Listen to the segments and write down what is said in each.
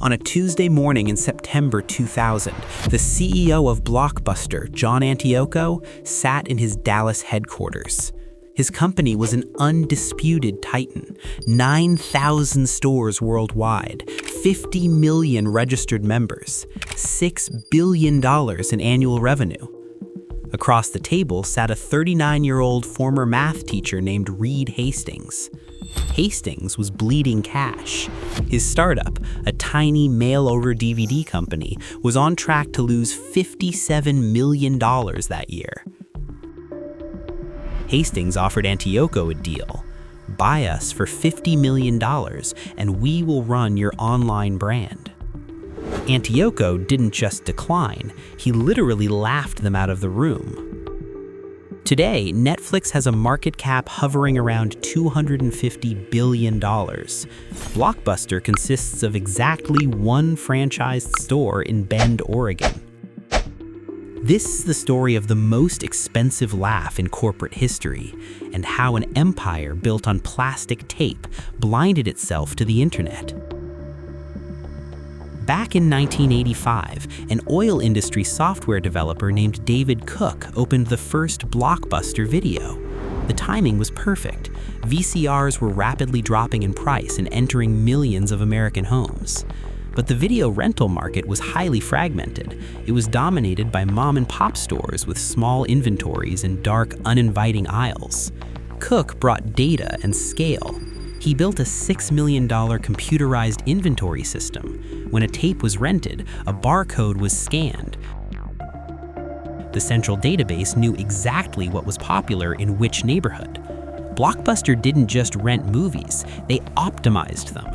On a Tuesday morning in September 2000, the CEO of Blockbuster, John Antioco, sat in his Dallas headquarters. His company was an undisputed titan, 9,000 stores worldwide, 50 million registered members, $6 billion in annual revenue. Across the table sat a 39-year-old former math teacher named Reed Hastings. Hastings was bleeding cash. His startup, a tiny mail-order DVD company, was on track to lose $57 million that year. Hastings offered Antioco a deal. Buy us for $50 million and we will run your online brand. Antioco didn't just decline, he literally laughed them out of the room. Today, Netflix has a market cap hovering around $250 billion. Blockbuster consists of exactly one franchised store in Bend, Oregon. This is the story of the most expensive laugh in corporate history, and how an empire built on plastic tape blinded itself to the internet. Back in 1985, an oil industry software developer named David Cook opened the first Blockbuster video. The timing was perfect. VCRs were rapidly dropping in price and entering millions of American homes. But the video rental market was highly fragmented. It was dominated by mom-and-pop stores with small inventories and dark, uninviting aisles. Cook brought data and scale. He built a $6 million computerized inventory system. When a tape was rented, a barcode was scanned. The central database knew exactly what was popular in which neighborhood. Blockbuster didn't just rent movies, they optimized them.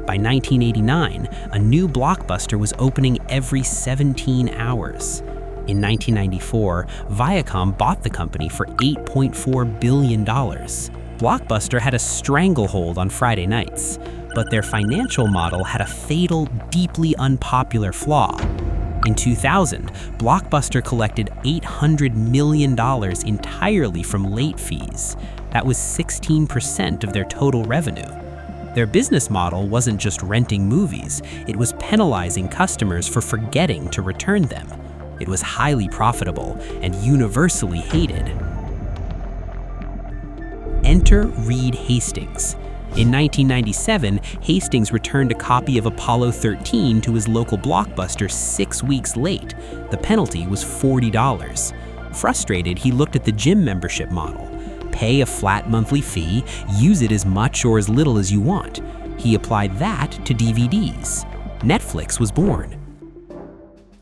By 1989, a new Blockbuster was opening every 17 hours. In 1994, Viacom bought the company for $8.4 billion. Blockbuster had a stranglehold on Friday nights, but their financial model had a fatal, deeply unpopular flaw. In 2000, Blockbuster collected $800 million entirely from late fees. That was 16% of their total revenue. Their business model wasn't just renting movies, it was penalizing customers for forgetting to return them. It was highly profitable and universally hated. Enter Reed Hastings. In 1997, Hastings returned a copy of Apollo 13 to his local Blockbuster 6 weeks late. The penalty was $40. Frustrated, he looked at the gym membership model. Pay a flat monthly fee, use it as much or as little as you want. He applied that to DVDs. Netflix was born.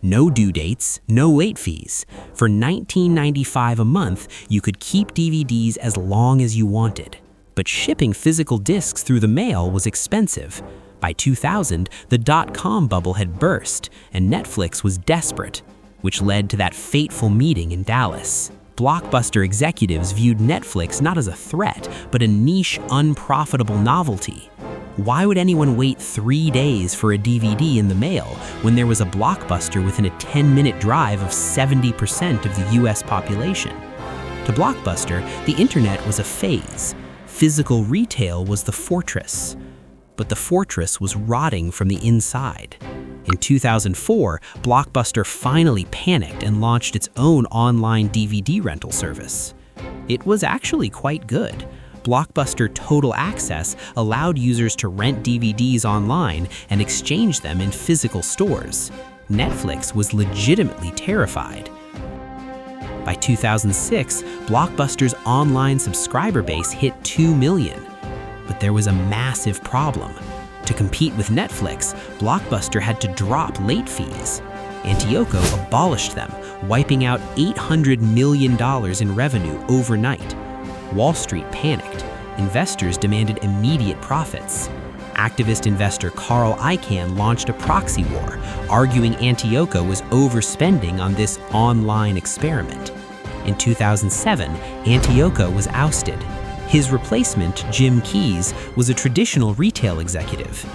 No due dates, no late fees. For $19.95 a month, you could keep DVDs as long as you wanted. But shipping physical discs through the mail was expensive. By 2000, the dot-com bubble had burst, and Netflix was desperate, which led to that fateful meeting in Dallas. Blockbuster executives viewed Netflix not as a threat, but a niche, unprofitable novelty. Why would anyone wait 3 days for a DVD in the mail when there was a Blockbuster within a 10-minute drive of 70% of the US population? To Blockbuster, the internet was a phase. Physical retail was the fortress. But the fortress was rotting from the inside. In 2004, Blockbuster finally panicked and launched its own online DVD rental service. It was actually quite good. Blockbuster Total Access allowed users to rent DVDs online and exchange them in physical stores. Netflix was legitimately terrified. By 2006, Blockbuster's online subscriber base hit 2 million. But there was a massive problem. To compete with Netflix, Blockbuster had to drop late fees. Antioco abolished them, wiping out $800 million in revenue overnight. Wall Street panicked. Investors demanded immediate profits. Activist investor Carl Icahn launched a proxy war, arguing Antioco was overspending on this online experiment. In 2007, Antioco was ousted. His replacement, Jim Keyes, was a traditional retail executive.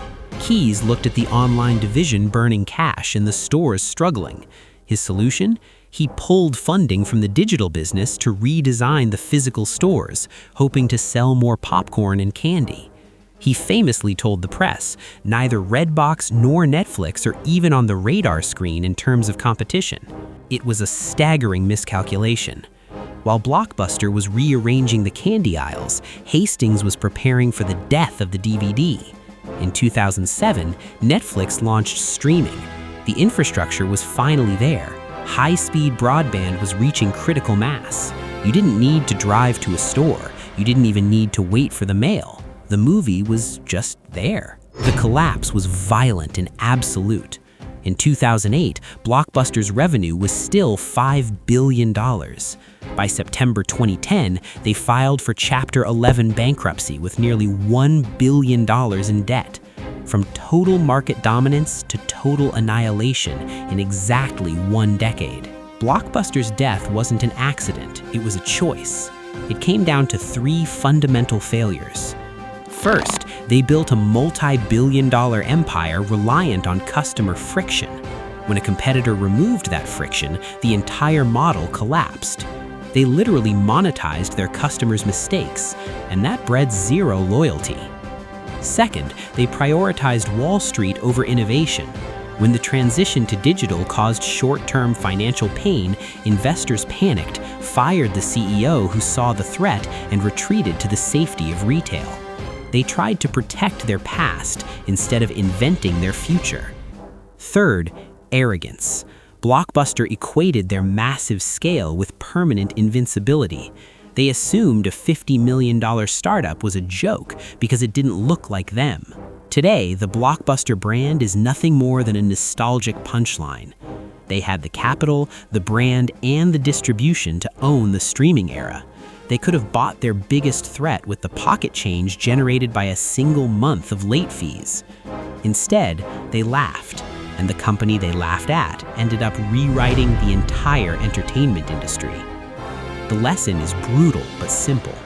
Keyes looked at the online division burning cash and the stores struggling. His solution? He pulled funding from the digital business to redesign the physical stores, hoping to sell more popcorn and candy. He famously told the press, neither Redbox nor Netflix are even on the radar screen in terms of competition. It was a staggering miscalculation. While Blockbuster was rearranging the candy aisles, Hastings was preparing for the death of the DVD. In 2007, Netflix launched streaming. The infrastructure was finally there. High-speed broadband was reaching critical mass. You didn't need to drive to a store. You didn't even need to wait for the mail. The movie was just there. The collapse was violent and absolute. In 2008, Blockbuster's revenue was still $5 billion. By September 2010, they filed for Chapter 11 bankruptcy with nearly $1 billion in debt. From total market dominance to total annihilation in exactly 1 decade. Blockbuster's death wasn't an accident, it was a choice. It came down to 3 fundamental failures. First, they built a multi-billion-dollar empire reliant on customer friction. When a competitor removed that friction, the entire model collapsed. They literally monetized their customers' mistakes, and that bred zero loyalty. Second, they prioritized Wall Street over innovation. When the transition to digital caused short-term financial pain, investors panicked, fired the CEO who saw the threat, and retreated to the safety of retail. They tried to protect their past instead of inventing their future. Third, arrogance. Blockbuster equated their massive scale with permanent invincibility. They assumed a $50 million startup was a joke because it didn't look like them. Today, the Blockbuster brand is nothing more than a nostalgic punchline. They had the capital, the brand, and the distribution to own the streaming era. They could have bought their biggest threat with the pocket change generated by a single month of late fees. Instead, they laughed, and the company they laughed at ended up rewriting the entire entertainment industry. The lesson is brutal but simple.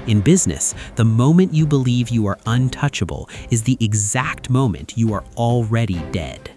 In business, the moment you believe you are untouchable is the exact moment you are already dead.